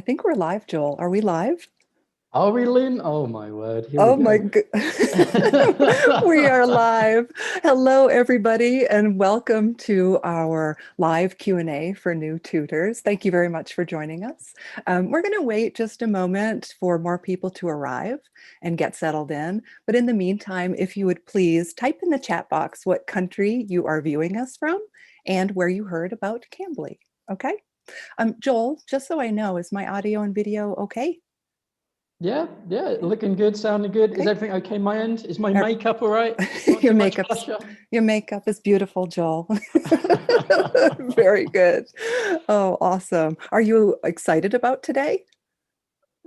think we're live, Joel. Are we live? Are we, Lynn? Oh my word, here we Oh my go. god. We are live. Hello everybody and welcome to our live Q&A for new tutors. Thank you very much for joining us. We're going to wait just a moment for more people to arrive and get settled in. But in the meantime, if you would please type in the chat box what country you are viewing us from and where you heard about Cambly. Okay? Joel, just so I know, is my audio and video okay? Yeah, looking good, sounding good. Okay. Is everything okay my end? Is my makeup all right? Not Your too much makeup, blusher? your makeup is beautiful, Joel. Very good. Oh, awesome. Are you excited about today?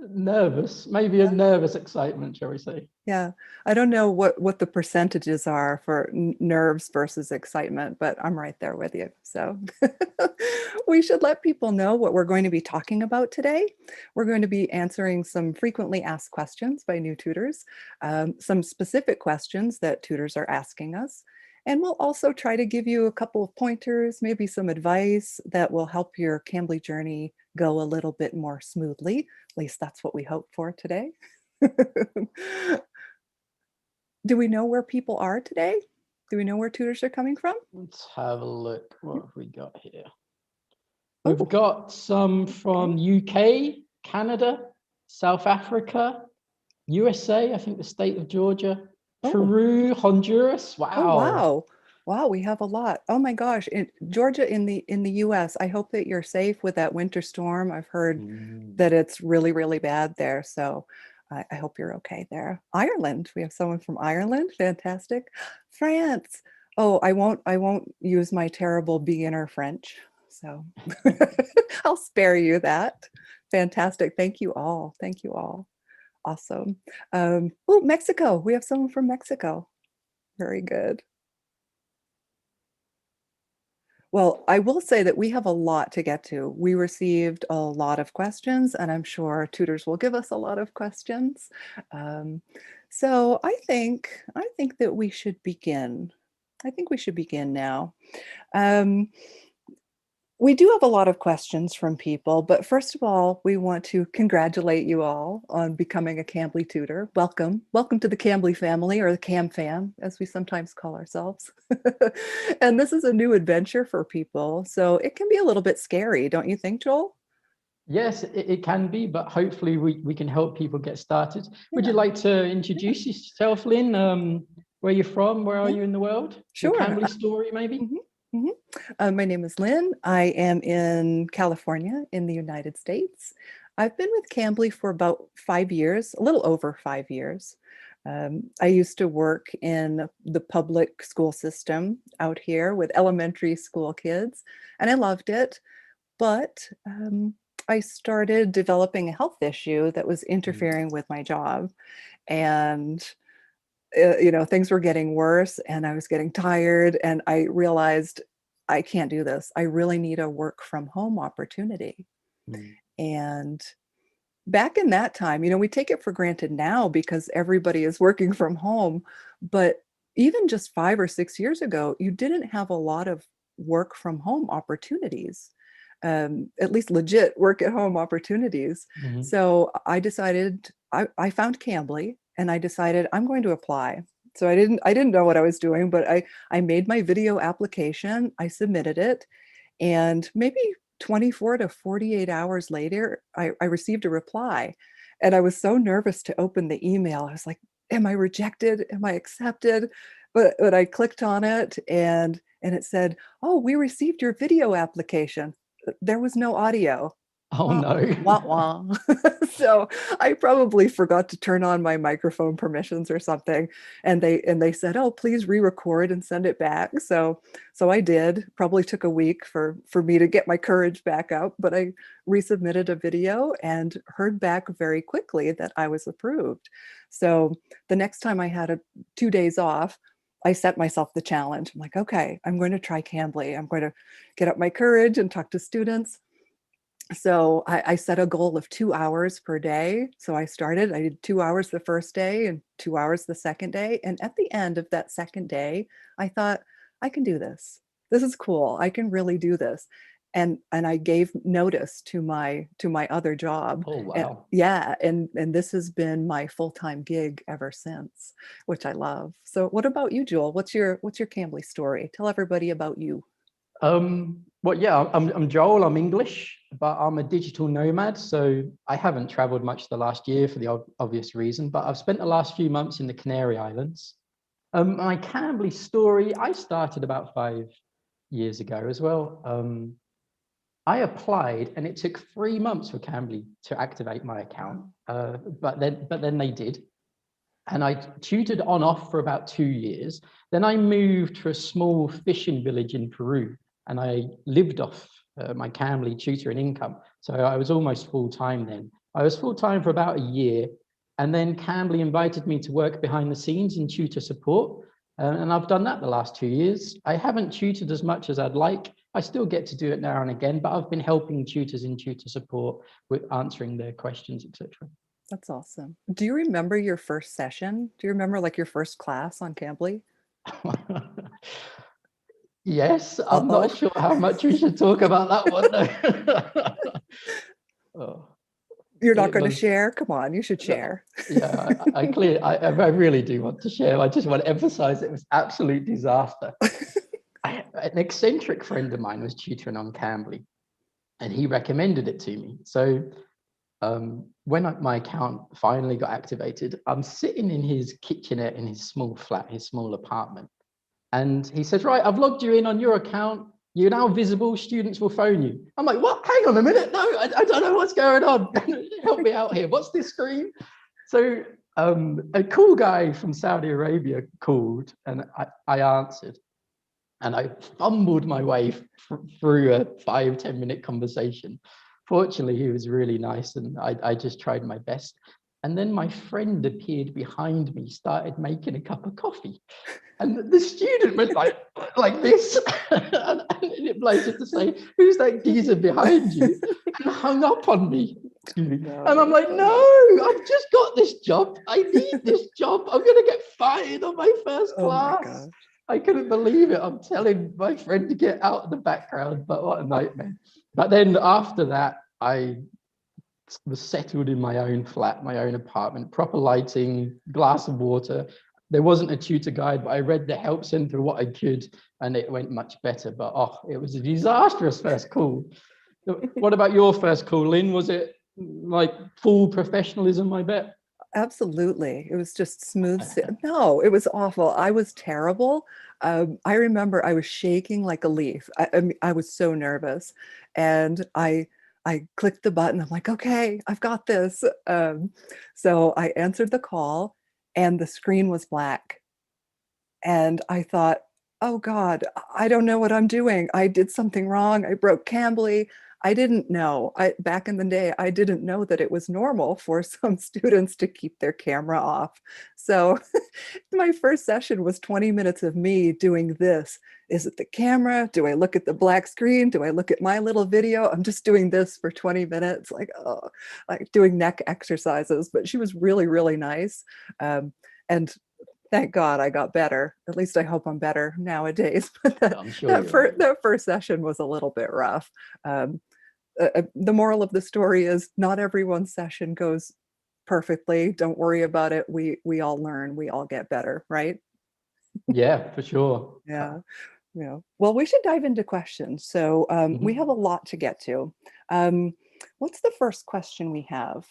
Nervous, maybe a nervous excitement, shall we say. Yeah, I don't know what the percentages are for nerves versus excitement, but I'm right there with you. So we should let people know what we're going to be talking about today. We're going to be answering some frequently asked questions by new tutors, some specific questions that tutors are asking us. And we'll also try to give you a couple of pointers, maybe some advice that will help your Cambly journey go a little bit more smoothly. At least that's what we hope for today. Do we know where people are today? Do we know where tutors are coming from? Let's have a look. What have we got here? We've Oh, got some from UK, Canada, South Africa, USA, I think the state of Georgia, oh, Peru, Honduras. oh, Wow. wow. Wow, we have a lot. Oh my gosh, in Georgia in the US, I hope that you're safe with that winter storm. I've heard that it's really, really bad there. So I hope you're okay there. Ireland, we have someone from Ireland. Fantastic. France. Oh, I won't use my terrible beginner French. So I'll spare you that. Fantastic. Thank you all. Thank you all. Awesome. Oh, Mexico. We have someone from Mexico. Very good. Well, I will say that we have a lot to get to. We received a lot of questions, and I'm sure tutors will give us a lot of questions. So I think that we should begin. I think we should begin now. Um, We do have a lot of questions from people, but first of all, we want to congratulate you all on becoming a Cambly tutor. Welcome. Welcome to the Cambly family, or the Cam fam, as we sometimes call ourselves. And this is a new adventure for people, so it can be a little bit scary, don't you think, Joel? Yes, it can be, but hopefully we can help people get started. Would you Yeah, like to introduce yourself, Lynn? Where you're from? Where are yeah, you in the world? Your sure. Cambly story, maybe? Mhm, mhm. My name is Lynn. I am in California in the United States. I've been with Cambly for about 5 years, a little over 5 years. I used to work in the public school system out here with elementary school kids, and I loved it. But I started developing a health issue that was Mm. interfering with my job. And things were getting worse and I was getting tired and I realized I can't do this. I really need a work from home opportunity. Mm. And back in that time, we take it for granted now because everybody is working from home, but even just 5 or 6 years ago, you didn't have a lot of work from home opportunities, at least legit work at home opportunities. Mhm. So I decided I found Cambly and I decided I'm going to apply. So I didn't know what I was doing, but I made my video application, I submitted it, and maybe 24 to 48 hours later, I received a reply. And I was so nervous to open the email. I was like, am I rejected? Am I accepted? But I clicked on it and it said, oh, we received your video application. There was no audio. Oh Wah, no. wah, wah. So I probably forgot to turn on my microphone permissions or something. And they said, oh, please re-record and send it back. So I did. Probably took a week for me to get my courage back up, but I resubmitted a video and heard back very quickly that I was approved. So the next time I had 2 days off, I set myself the challenge. I'm like, okay, I'm going to try Cambly. I'm going to get up my courage and talk to students. So I set a goal of 2 hours per day. So I did 2 hours the first day and 2 hours the second day. And at the end of that second day, I thought, I can do this. This is cool. I can really do this. and I gave notice to my other job. Oh, And wow. yeah, and this has been my full-time gig ever since, which I love. So what about you, Joel? What's your Cambly story? Tell everybody about you. Well, yeah, I'm Joel. I'm English, but I'm a digital nomad. So I haven't traveled much the last year for the obvious reason, but I've spent the last few months in the Canary Islands. My Cambly story, I started about 5 years ago as well. I applied and it took 3 months for Cambly to activate my account. But then they did. And I tutored on off for about 2 years. Then I moved to a small fishing village in Peru and I lived off my Cambly tutoring income. So I was almost full time then. I was full time for about a year. And then Cambly invited me to work behind the scenes in tutor support. And I've done that the last 2 years. I haven't tutored as much as I'd like. I still get to do it now and again, but I've been helping tutors in tutor support with answering their questions, etc. That's awesome. Do you remember your first session? Do you remember like your first class on Cambly? Yes, I'm not Uh-oh. sure how much we should talk about that one though. Oh, You're not it going to was, share? Come on, you should no, share. yeah, I really do want to share. I just want to emphasize it was absolute disaster. An eccentric friend of mine was tutoring on Cambly and he recommended it to me. So when my account finally got activated, I'm sitting in his kitchenette in his small flat, his small apartment. And he says, right, I've logged you in on your account. You're now visible. Students will phone you. I'm like, what? Hang on a minute. No, I don't know what's going on. Help me out here. What's this screen? So a cool guy from Saudi Arabia called and I answered. And I fumbled my way through a 5-10 minute conversation. Fortunately, he was really nice and I just tried my best. And then my friend appeared behind me, started making a cup of coffee. And the student went like this, and it blated to say, "Who's that geezer behind you?" And hung up on me. And No. I'm like, "No, I've just got this job. I need this job. I'm gonna get fired on my first Oh my class." gosh. I couldn't believe it. I'm telling my friend to get out of the background, but what a nightmare. But then after that, I was settled in my own flat, my own apartment, proper lighting, glass of water. There wasn't a tutor guide, but I read the help center what I could, and it went much better. But oh, it was a disastrous first call. What about your first call, Lynn? Was it like full professionalism, I bet? Absolutely. It was just smooth. No, it was awful. I was terrible. I remember I was shaking like a leaf. I mean, I was so nervous, and I clicked the button. I'm like, okay, I've got this. So I answered the call, and the screen was black. And I thought, oh God, I don't know what I'm doing. I did something wrong. I broke Cambly. I didn't know. Back in the day, I didn't know that it was normal for some students to keep their camera off. So my first session was 20 minutes of me doing this. Is it the camera? Do I look at the black screen? Do I look at my little video? I'm just doing this for 20 minutes, like, oh, like doing neck exercises. But she was really, really nice. And thank God I got better. At least I hope I'm better nowadays. But I'm sure you are. that first session was a little bit rough. Um, the moral of the story is not everyone's session goes perfectly. Don't worry about it. We all learn. We all get better, right? Yeah, for sure. Yeah. Yeah. Well, we should dive into questions. So we have Mhm. a lot to get to. Um, what's the first question we have?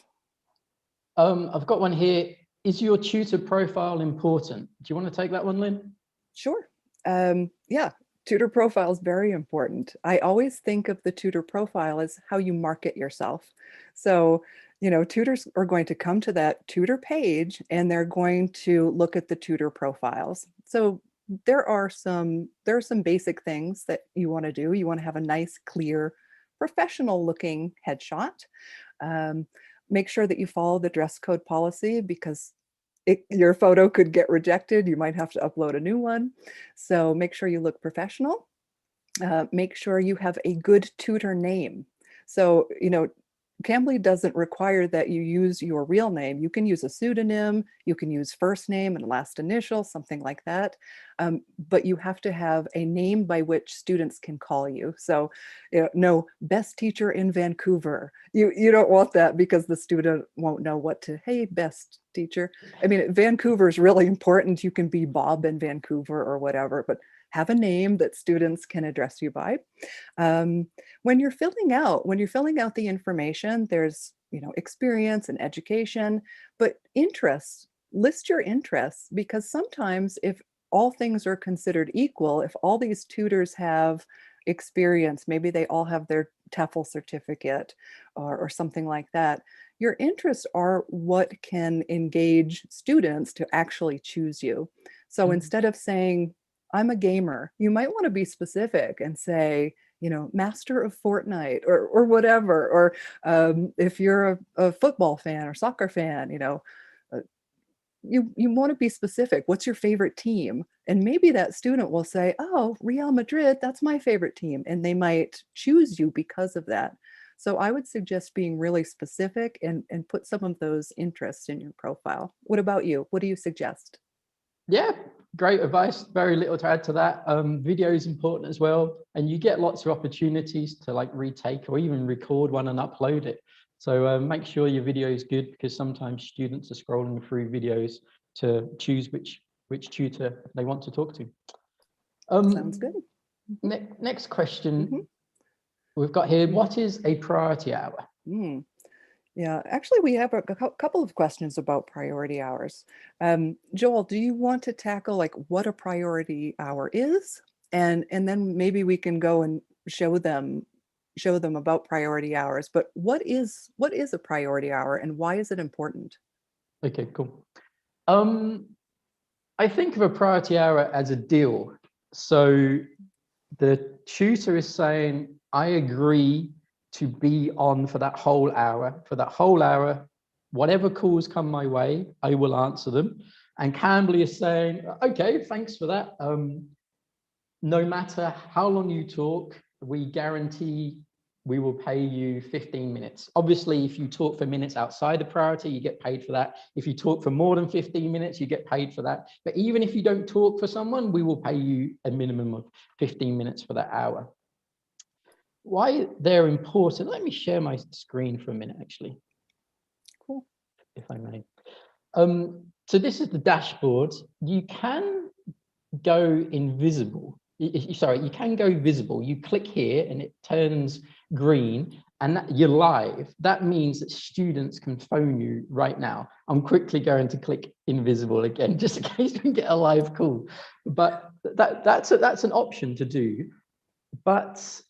I've got one here. Is your tutor profile important? Do you want to take that one, Lynn? Sure. Yeah, tutor profile is very important. I always think of the tutor profile as how you market yourself. So, tutors are going to come to that tutor page and they're going to look at the tutor profiles. So there are some basic things that you want to do. You want to have a nice, clear, professional looking headshot. Um, Make sure that you follow the dress code policy because your photo could get rejected. You might have to upload a new one. So make sure you look professional. Make sure you have a good tutor name. So, Cambly doesn't require that you use your real name. You can use a pseudonym, you can use first name and last initial, something like that. But you have to have a name by which students can call you. So, no, best teacher in Vancouver. You don't want that because the student won't know what to, hey, best teacher. I mean, Vancouver is really important. You can be Bob in Vancouver or whatever, but have a name that students can address you by. Um, when you're filling out the information, there's, experience and education, but interests, list your interests, because sometimes if all things are considered equal, if all these tutors have experience, maybe they all have their TEFL certificate or something like that, your interests are what can engage students to actually choose you. So Mhm. instead of saying, I'm a gamer, you might want to be specific and say, master of Fortnite or whatever. Or if you're a football fan or soccer fan, uh, you want to be specific. What's your favorite team? And maybe that student will say, oh, Real Madrid, that's my favorite team. And they might choose you because of that. So I would suggest being really specific and put some of those interests in your profile. What about you? What do you suggest? Yeah, great advice. Very little to add to that. Video is important as well, and you get lots of opportunities to like retake or even record one and upload it. So make sure your video is good, because sometimes students are scrolling through videos to choose which tutor they want to talk to. Sounds good. Next question Mhm. we've got here: what is a priority hour? Mm. Yeah, actually, we have a couple of questions about priority hours. Joel, do you want to tackle like what a priority hour is, and then maybe we can go and show them about priority hours. But what is a priority hour, and why is it important? Okay, cool. Um, I think of a priority hour as a deal. So the tutor is saying, I agree to be on for that whole hour. For that whole hour, whatever calls come my way, I will answer them. And Cambly is saying, okay, thanks for that. No matter how long you talk, we guarantee we will pay you 15 minutes. Obviously, if you talk for minutes outside the priority, you get paid for that. If you talk for more than 15 minutes, you get paid for that. But even if you don't talk for someone, we will pay you a minimum of 15 minutes for that hour. Why they're important, let me share my screen for a minute, actually, Cool. if I may. So this is the dashboard. You can go invisible. Sorry, you can go visible. You click here and it turns green, and you're live. That means that students can phone you right now. I'm quickly going to click invisible again, just in case we get a live call. But that's an option to do. But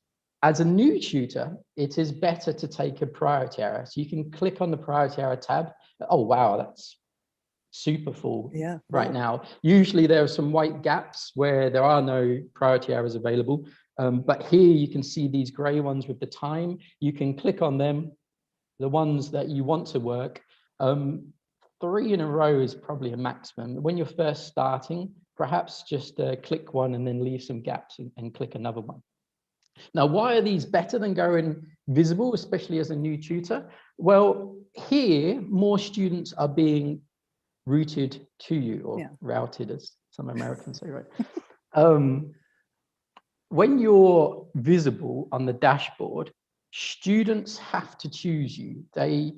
as a new tutor, it is better to take a priority hour. So you can click on the priority hour tab. Oh, wow, that's super full Yeah, right full. now. Usually there are some white gaps where there are no priority hours available. But here you can see these gray ones with the time. You can click on them, the ones that you want to work. 3 in a row is probably a maximum. When you're first starting, perhaps just click one and then leave some gaps and click another one. Now, why are these better than going visible, especially as a new tutor? Well, here, more students are being routed to you, or Yeah. routed, as some Americans say, right? When you're visible on the dashboard, students have to choose you. They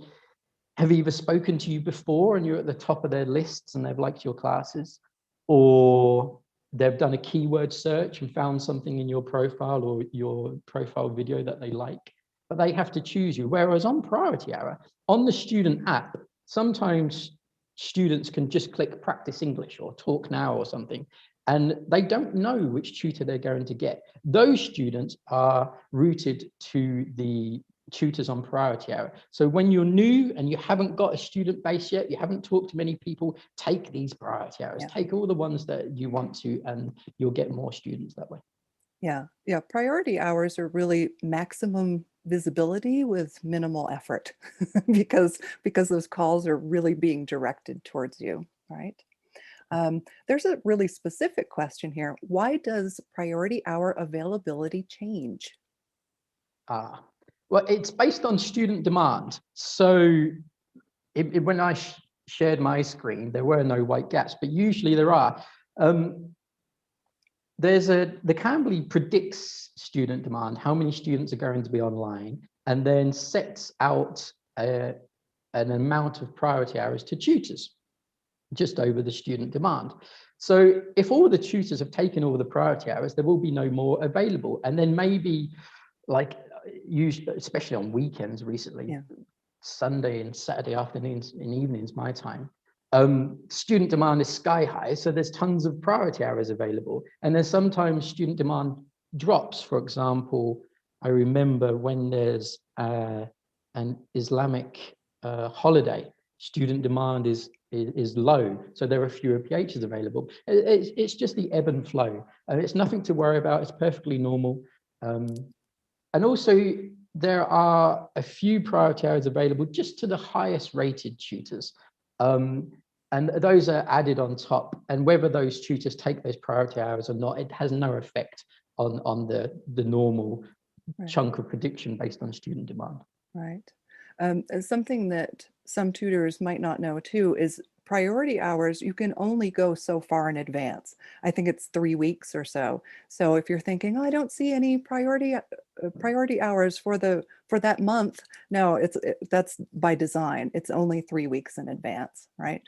have either spoken to you before and you're at the top of their lists and they've liked your classes, or they've done a keyword search and found something in your profile or your profile video that they like, but they have to choose you. Whereas on Priority Hour, on the student app, sometimes students can just click practice English or talk now or something, and they don't know which tutor they're going to get. Those students are routed to the tutors on Priority Hour. So when you're new and you haven't got a student base yet, you haven't talked to many people, take these priority hours, Yeah. take all the ones that you want to, and you'll get more students that way. Yeah. Yeah. Priority hours are really maximum visibility with minimal effort because those calls are really being directed towards you, right? There's a really specific question here. Why does priority hour availability change? Ah. Well, it's based on student demand. So when I shared my screen, there were no white gaps, but usually there are. The Cambly predicts student demand, how many students are going to be online, and then sets out an amount of priority hours to tutors, just over the student demand. So if all the tutors have taken all the priority hours, there will be no more available. And then maybe, like, usually, especially on weekends recently, Sunday and Saturday afternoons and evenings, my time, student demand is sky high, so there's tons of priority hours available. And then sometimes student demand drops. For example, I remember when there's an Islamic holiday, student demand is low, so there are fewer PHs available. It's just the ebb and flow, and it's nothing to worry about. It's perfectly normal. And also, there are a few priority hours available just to the highest rated tutors. And those are added on top. And whether those tutors take those priority hours or not, it has no effect on the normal chunk of prediction based on student demand. Right. Something that some tutors might not know too is priority hours, you can only go so far in advance. I think it's 3 weeks or so. So if you're thinking, oh, I don't see any priority hours for that month, no, that's by design. It's only 3 weeks in advance, right?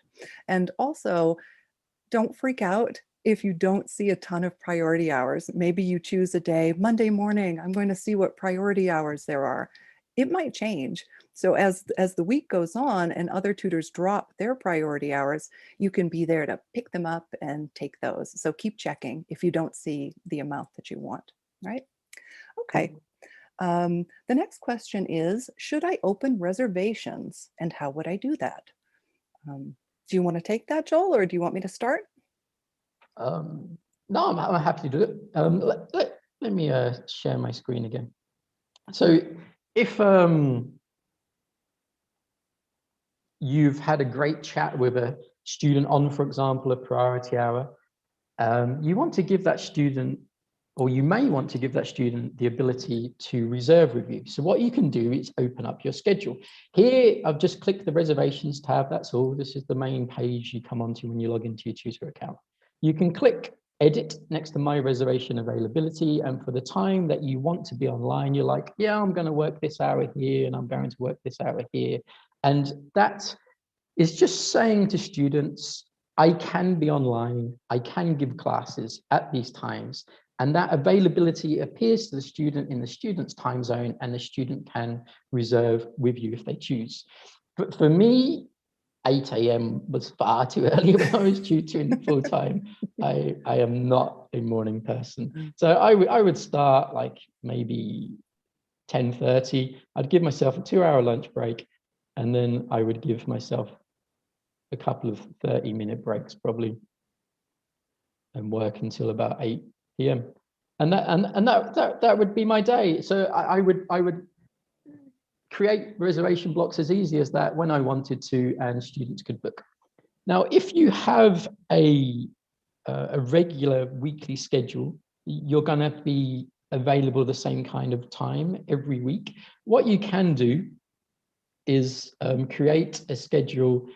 And also, don't freak out if you don't see a ton of priority hours. Maybe you choose a day, Monday morning, I'm going to see what priority hours there are. It might change. So as the week goes on and other tutors drop their priority hours, you can be there to pick them up and take those. So keep checking if you don't see the amount that you want, right? Okay. The next question is, should I open reservations and how would I do that? Do you want to take that, Joel, or do you want me to start? No, I'm happy to do it. Let me share my screen again. So if you've had a great chat with a student on, for example, a priority hour, you want to give that student, or you may want to give that student, the ability to reserve with you. So what you can do is open up your schedule. Here, I've just clicked the reservations tab, that's all. This is the main page you come onto when you log into your tutor account. You can click edit next to my reservation availability, and for the time that you want to be online, you're like, yeah, I'm going to work this hour here, and I'm going to work this hour here. And that is just saying to students, I can be online, I can give classes at these times, and that availability appears to the student in the student's time zone, and the student can reserve with you if they choose. But for me, 8 a.m. was far too early when I was tutoring full time. I am not a morning person. So I would start like maybe 10:30. I'd give myself a 2-hour lunch break, and then I would give myself a couple of 30-minute breaks probably, and work until about 8 p.m. And that would be my day. So I would create reservation blocks as easy as that when I wanted to, and students could book. Now, if you have a regular weekly schedule, you're going to be available the same kind of time every week. What you can do is create a schedule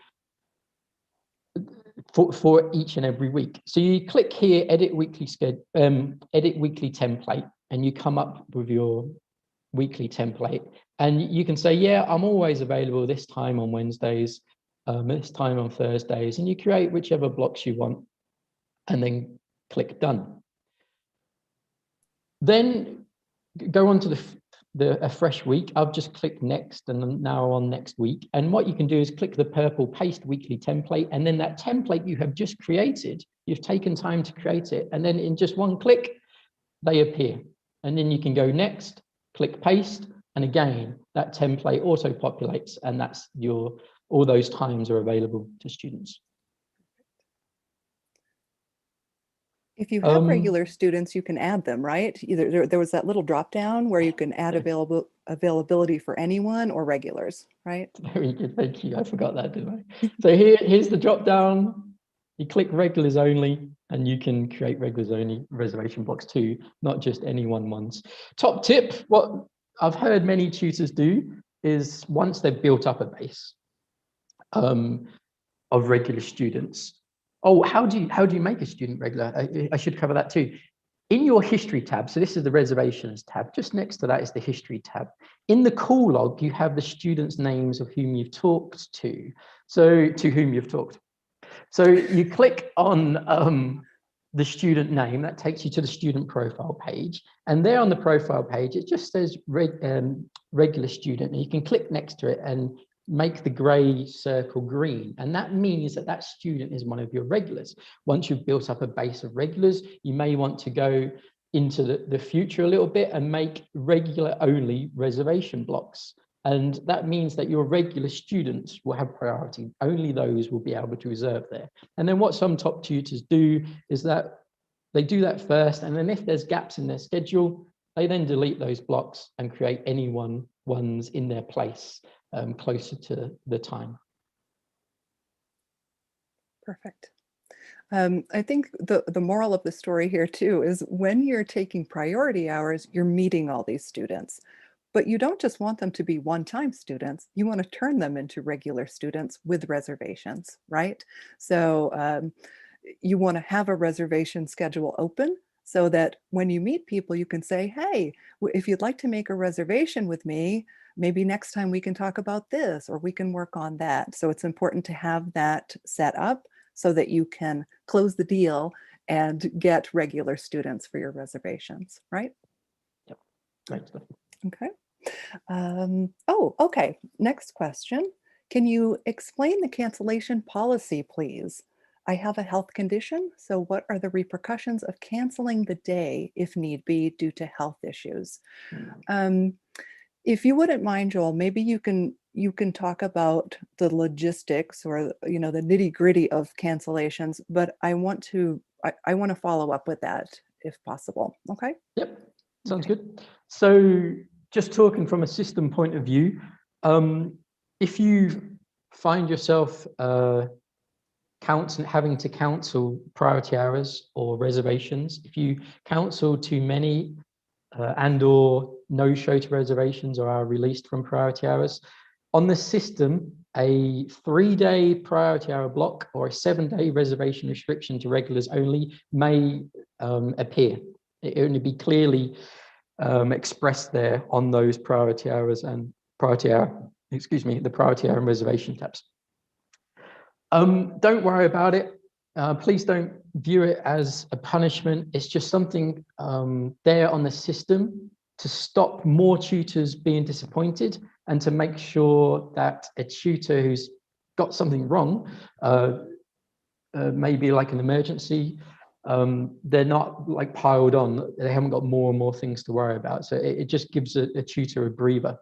for each and every week. So you click here, edit weekly template, and you come up with your weekly template, and you can say, yeah, I'm always available this time on Wednesdays, this time on Thursdays, and you create whichever blocks you want, and then click done. Then go on to a fresh week. I've just clicked next, and now on next week. And what you can do is click the purple paste weekly template, and then that template you have just created, you've taken time to create it, and then in just one click, they appear. And then you can go next, click paste, and again, that template auto populates, and that's all those times are available to students. If you have regular students, you can add them, right? Either there was that little drop down where you can add availability for anyone or regulars, right? Very good, thank you. I forgot that, didn't I? So here's the drop down. You click regulars only, and you can create regulars only reservation blocks too, not just anyone ones. Top tip, what I've heard many tutors do is once they've built up a base of regular students. Oh, how do you make a student regular? I should cover that too. In your history tab, so this is the reservations tab, just next to that is the history tab. In the call log, you have the students' names of whom you've talked to. So to whom you've talked. So you click on the student name, that takes you to the student profile page. And there on the profile page, it just says regular student. And you can click next to it and make the gray circle green. And that means that that student is one of your regulars. Once you've built up a base of regulars, you may want to go into the future a little bit and make regular only reservation blocks. And that means that your regular students will have priority. Only those will be able to reserve there. And then what some top tutors do is that they do that first. And then if there's gaps in their schedule, they then delete those blocks and create any ones in their place closer to the time. Perfect. I think the moral of the story here too is when you're taking priority hours, you're meeting all these students. But you don't just want them to be one-time students. You want to turn them into regular students with reservations, right? So you want to have a reservation schedule open so that when you meet people, you can say, hey, if you'd like to make a reservation with me, maybe next time we can talk about this or we can work on that. So it's important to have that set up so that you can close the deal and get regular students for your reservations, right? Yep. Great stuff. Okay. Okay. Next question. Can you explain the cancellation policy, please? I have a health condition, so what are the repercussions of canceling the day if need be due to health issues? If you wouldn't mind, Joel, maybe you can talk about the logistics or the nitty gritty of cancellations, but I want to follow up with that if possible. Okay. Yep. Sounds Okay. good. So just talking from a system point of view, if you find yourself having to cancel priority hours or reservations, if you cancel too many and or no show to reservations or are released from priority hours, on the system, a 3-day priority hour block or a 7-day reservation restriction to regulars only may appear. It only be clearly expressed there on those priority hours and the priority hour and reservation tabs. Don't worry about it. Please don't view it as a punishment. It's just something there on the system to stop more tutors being disappointed and to make sure that a tutor who's got something wrong, maybe like an emergency, they're not like piled on. They haven't got more and more things to worry about. So it just gives a tutor a breather.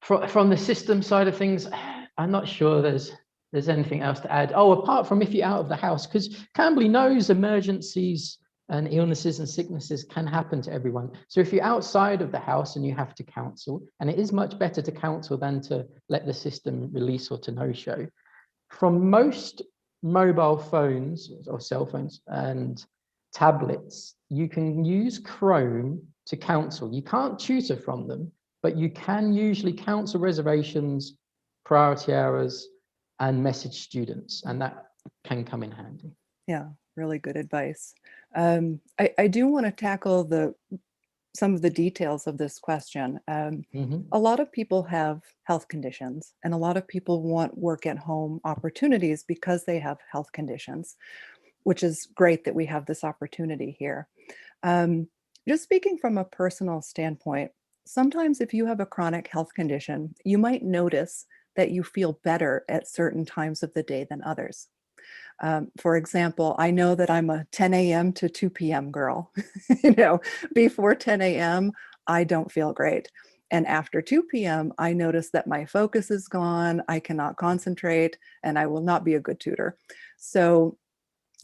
From the system side of things, I'm not sure there's anything else to add. Oh, apart from if you're out of the house, because Cambly knows emergencies and illnesses and sicknesses can happen to everyone. So if you're outside of the house and you have to cancel, and it is much better to cancel than to let the system release or to no-show. From most mobile phones or cell phones and tablets, you can use Chrome to cancel. You can't tutor from them, but you can usually cancel reservations, priority hours, and message students, and that can come in handy. Yeah, really good advice. I do want to tackle some of the details of this question. A lot of people have health conditions, and a lot of people want work at home opportunities because they have health conditions, which is great that we have this opportunity here. Just speaking from a personal standpoint, sometimes if you have a chronic health condition, you might notice that you feel better at certain times of the day than others. For example, I know that I'm a 10 a.m. to 2 p.m. girl. Before 10 a.m., I don't feel great. And after 2 p.m., I notice that my focus is gone, I cannot concentrate, and I will not be a good tutor. So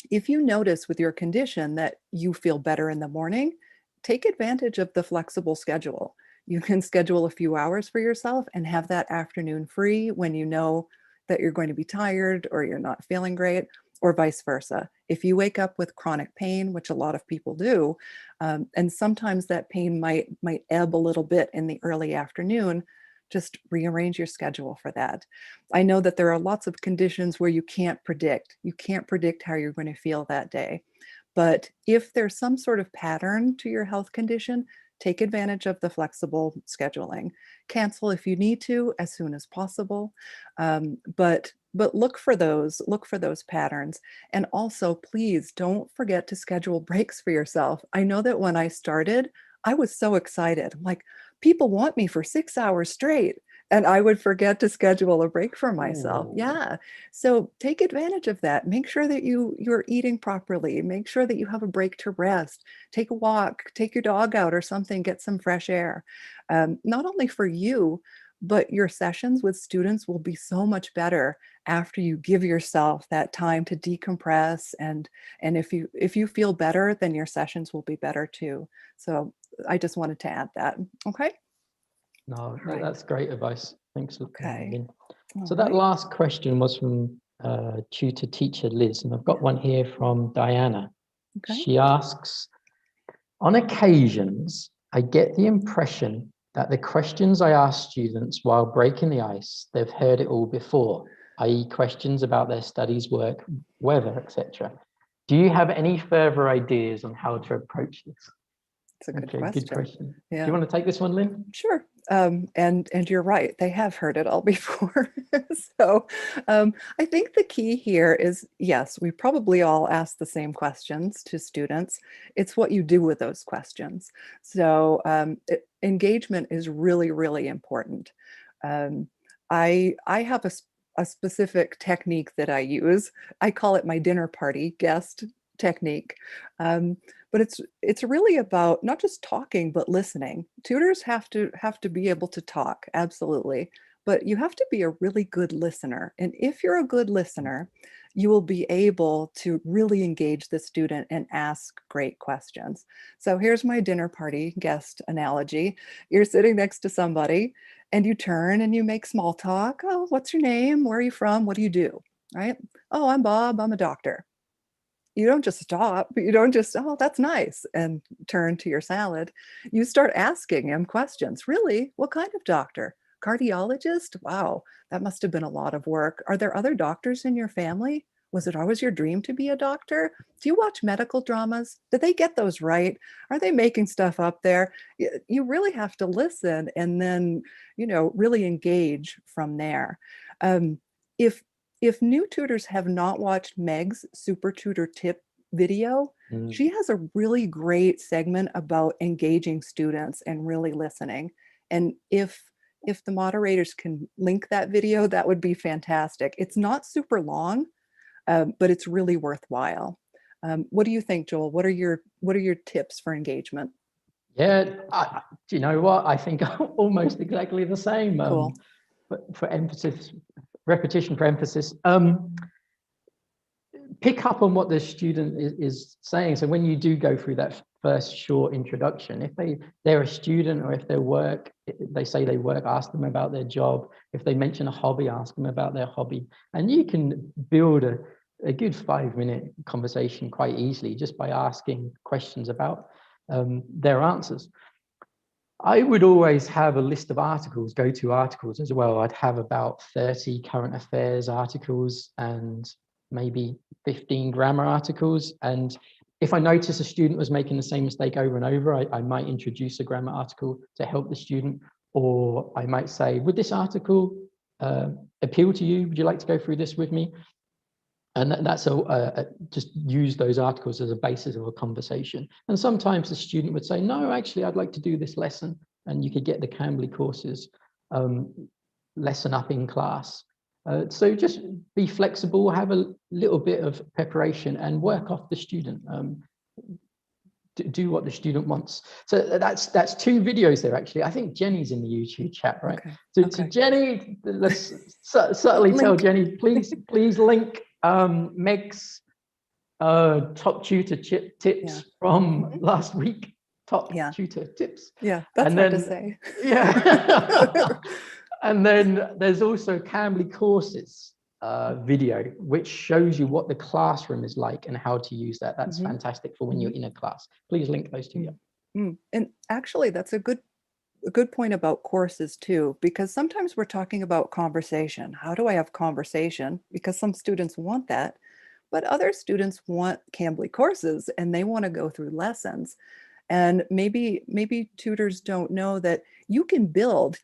if you notice with your condition that you feel better in the morning, take advantage of the flexible schedule. You can schedule a few hours for yourself and have that afternoon free when you know that you're going to be tired or you're not feeling great. or vice versa. If you wake up with chronic pain, which a lot of people do, and sometimes that pain might ebb a little bit in the early afternoon, just rearrange your schedule for that. I know that there are lots of conditions where you can't predict. You can't predict how you're going to feel that day. But if there's some sort of pattern to your health condition, take advantage of the flexible scheduling. Cancel if you need to as soon as possible. But look for those patterns. And also, please don't forget to schedule breaks for yourself. I know that when I started, I was so excited. I'm like, people want me for 6 hours straight. And I would forget to schedule a break for myself. Ooh. Yeah. So take advantage of that. Make sure that you're eating properly. Make sure that you have a break to rest. Take a walk, take your dog out or something, get some fresh air. Not only for you, but your sessions with students will be so much better after you give yourself that time to decompress. And if you feel better, then your sessions will be better too. So I just wanted to add that. Okay. No, Right. that's great advice. Thanks, Okay. Lynn. All So that right. last question was from tutor teacher Liz, and I've got one here from Diana. Okay. She asks, on occasions, I get the impression that the questions I ask students while breaking the ice, they've heard it all before, i.e. questions about their studies, work, weather, etc. Do you have any further ideas on how to approach this? It's a good Okay, good question. question. Yeah. Do you want to take this one, Lynn? Sure. And you're right. They have heard it all before. So I think the key here is, yes, we probably all ask the same questions to students. It's what you do with those questions. So engagement is really, really important. I have a specific technique that I use. I call it my dinner party guest technique. But it's really about not just talking, but listening. Tutors have to be able to talk, absolutely. But you have to be a really good listener. And if you're a good listener, you will be able to really engage the student and ask great questions. So here's my dinner party guest analogy. You're sitting next to somebody and you turn and you make small talk. Oh, what's your name? Where are you from? What do you do? Right? Oh, I'm Bob. I'm a doctor. You don't just stop. You don't just, oh, that's nice, and turn to your salad. You start asking him questions. Really? What kind of doctor? Cardiologist? Wow, that must have been a lot of work. Are there other doctors in your family? Was it always your dream to be a doctor? Do you watch medical dramas? Did they get those right? Are they making stuff up there? You really have to listen and then, really engage from there. Um, if if new tutors have not watched Meg's Super Tutor tip video, she has a really great segment about engaging students and really listening. And if the moderators can link that video, that would be fantastic. It's not super long, but it's really worthwhile. What do you think, Joel? What are your tips for engagement? Yeah, do you know what? I think almost exactly the same. Cool. For emphasis, repetition for emphasis. Pick up on what the student is saying. So when you do go through that first short introduction, if they're a student or if they say they work, ask them about their job. If they mention a hobby, ask them about their hobby. And you can build a good 5-minute conversation quite easily just by asking questions about their answers. I would always have a list of articles, go-to articles as well. I'd have about 30 current affairs articles and maybe 15 grammar articles. And if I notice a student was making the same mistake over and over, I might introduce a grammar article to help the student. Or I might say, would this article appeal to you? Would you like to go through this with me? And that's just use those articles as a basis of a conversation. And sometimes the student would say, no, actually, I'd like to do this lesson. And you could get the Cambly courses lesson up in class. So just be flexible, have a little bit of preparation and work off the student. Do what the student wants. So that's 2 videos there, actually. I think Jenny's in the YouTube chat, right? Okay. So Okay. Jenny, let's subtly tell Jenny, please link Meg's top tutor tips from last week. Top tutor tips. Yeah, that's hard to say. Yeah. And then there's also Cambly courses. video which shows you what the classroom is like and how to use that. That's fantastic for when you're in a class. Please link those two. And actually, that's a good point about courses too, because sometimes we're talking about conversation. How do I have conversation? Because some students want that, but other students want Cambly courses and they want to go through lessons. And maybe tutors don't know that you can build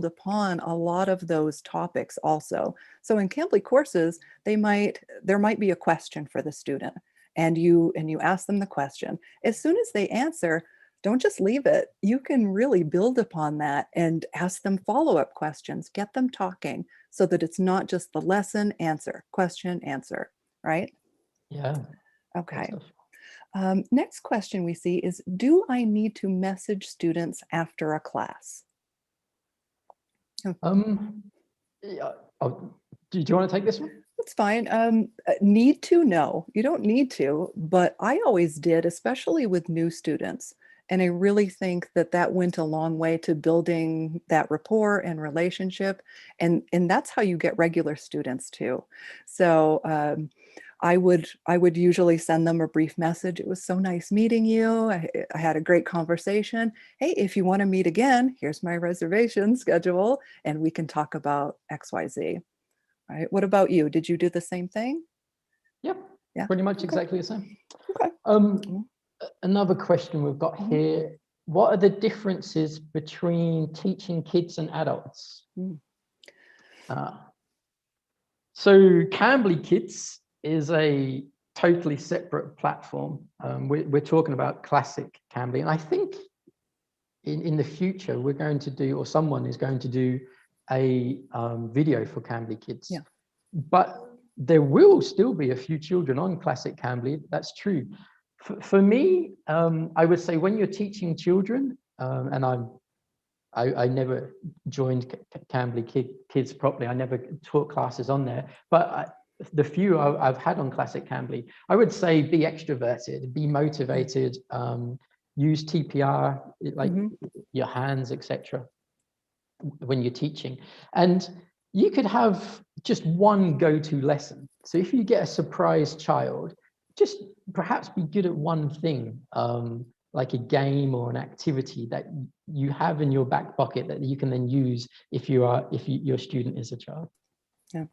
upon a lot of those topics also. So in Cambly courses, there might be a question for the student, and you ask them the question. As soon as they answer, don't just leave it. You can really build upon that and ask them follow-up questions, get them talking, so that it's not just the lesson, answer, question, answer, right? Yeah. Okay. Next question we see is, do I need to message students after a class? Yeah. Do you want to take this one? That's fine. Need to? No, you don't need to, but I always did, especially with new students. And I really think that that went a long way to building that rapport and relationship. And that's how you get regular students too. So I would usually send them a brief message. It was so nice meeting you. I had a great conversation. Hey, if you want to meet again, here's my reservation schedule, and we can talk about XYZ. Right. What about you? Did you do the same thing? Yep. Yeah. Pretty much exactly the same. Okay. Another question we've got here. What are the differences between teaching kids and adults? So Cambly Kids is a totally separate platform. We're talking about classic Cambly. And I think in the future, we're going to do, or someone is going to do, a video for Cambly Kids. Yeah. But there will still be a few children on classic Cambly. That's true. For me, I would say when you're teaching children, and I never joined Cambly Kids properly. I never taught classes on there, but the few I've had on classic Cambly, I would say be extroverted, be motivated, use TPR, like your hands, etc. when you're teaching. And you could have just one go-to lesson. So if you get a surprise child, just perhaps be good at one thing, like a game or an activity that you have in your back pocket that you can then use if your student is a child. Yeah.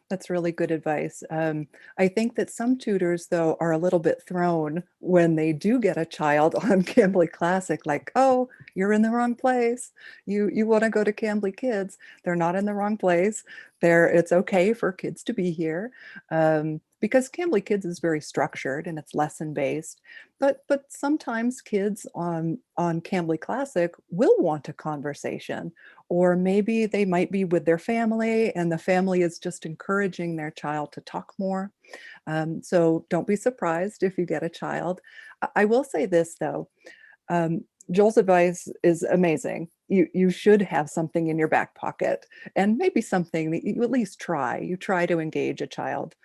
That's really good advice. I think that some tutors, though, are a little bit thrown when they do get a child on Cambly Classic, like, oh, you're in the wrong place. You want to go to Cambly Kids. They're not in the wrong place. It's okay for kids to be here. Because Cambly Kids is very structured and it's lesson based, but sometimes kids on Cambly Classic will want a conversation, or maybe they might be with their family and the family is just encouraging their child to talk more. So don't be surprised if you get a child. I will say this though, Joel's advice is amazing. You should have something in your back pocket, and maybe something that you at least try. You try to engage a child.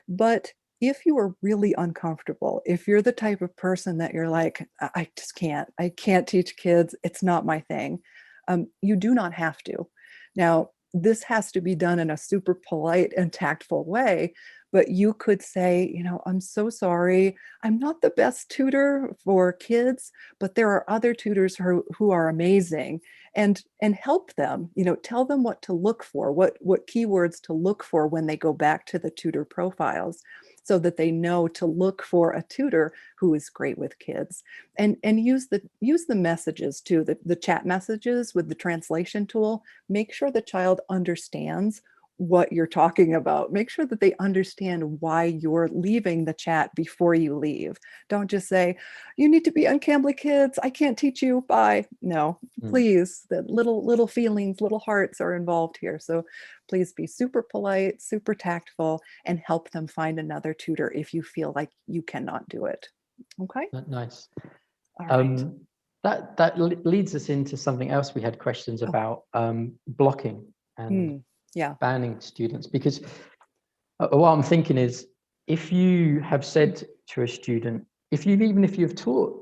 But if you are really uncomfortable, if you're the type of person that you're like, I can't teach kids, it's not my thing, you do not have to. Now, this has to be done in a super polite and tactful way, but you could say, I'm so sorry. I'm not the best tutor for kids, but there are other tutors who are amazing, and help them, tell them what to look for, what keywords to look for when they go back to the tutor profiles, so that they know to look for a tutor who is great with kids. And use the messages too, the chat messages with the translation tool. Make sure the child understands what you're talking about. Make sure that they understand why you're leaving the chat before you leave. Don't just say, you need to be on Cambly Kids, I can't teach you, bye. No, please, the little feelings, little hearts are involved here. So please be super polite, super tactful, and help them find another tutor if you feel like you cannot do it. Okay? Nice. All right. That leads us into something else we had questions about, blocking and banning students, because what I'm thinking is, if you have said to a student, even if you've taught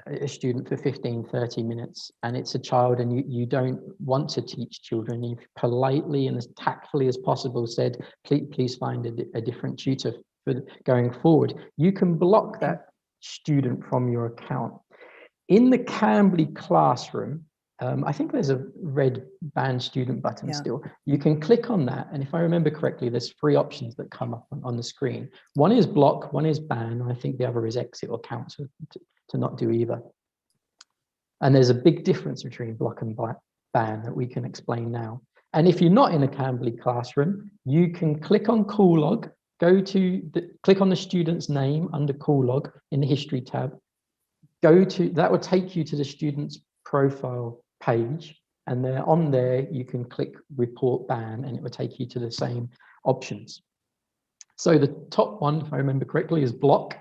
a student for 15-30 minutes and it's a child and you don't want to teach children, you've politely and as tactfully as possible said, please find a different tutor for going forward, you can block that student from your account. In the Cambly classroom, I think there's a red ban student button still. You can click on that. And if I remember correctly, there's 3 options that come up on the screen. One is block, one is ban. And I think the other is exit or cancel to not do either. And there's a big difference between block and ban that we can explain now. And if you're not in a Cambly classroom, you can click on call log, click on the student's name under call log in the history tab. That will take you to the student's profile page, and on there you can click report ban and it will take you to the same options. So the top one, if I remember correctly, is block.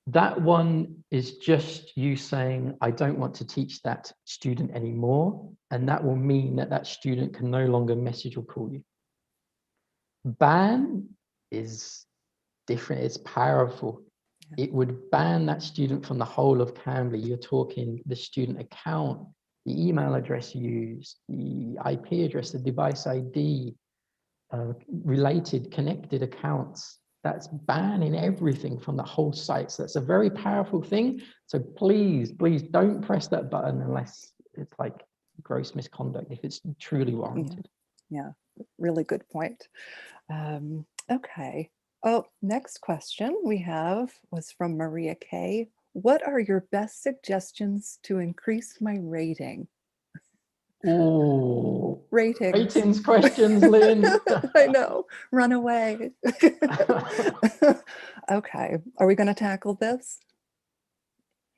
That one is just you saying, I don't want to teach that student anymore, and that will mean that that student can no longer message or call you. Ban is different, it's powerful. It would ban that student from the whole of Cambly. You're talking the student account, the email address used, the IP address, the device ID, related, connected accounts. That's banning everything from the whole site. So that's a very powerful thing. So please don't press that button unless it's like gross misconduct, if it's truly warranted. Yeah, really good point. Okay. Oh, next question we have was from Maria K. What are your best suggestions to increase my rating? Oh, ratings questions, Lynn. I know, run away. Okay, are we going to tackle this?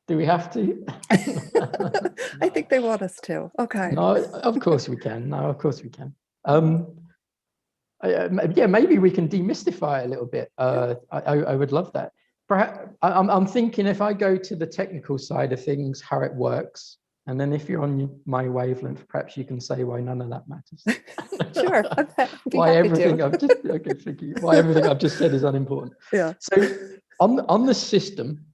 Do we have to? I think they want us to. Okay. No, of course we can. No, of course we can. Yeah, maybe we can demystify it a little bit. I would love that. Perhaps I'm thinking if I go to the technical side of things, how it works, and then if you're on my wavelength, perhaps you can say why none of that matters. Sure. Why everything I've just said is unimportant. Yeah. So on the system,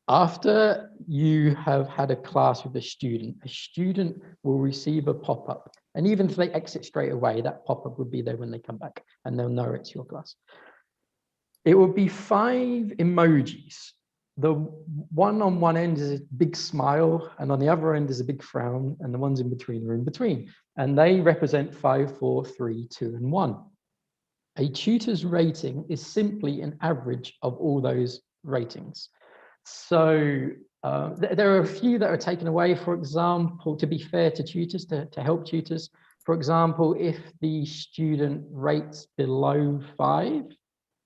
after you have had a class with a student will receive a pop-up. And even if they exit straight away, that pop-up would be there when they come back and they'll know it's your class. It will be 5 emojis. The one on one end is a big smile, and on the other end is a big frown, and the ones in between are in between. And they represent 5, 4, 3, 2, and 1. A tutor's rating is simply an average of all those ratings. So there are a few that are taken away. For example, to be fair to tutors, to help tutors, for example, if the student rates below 5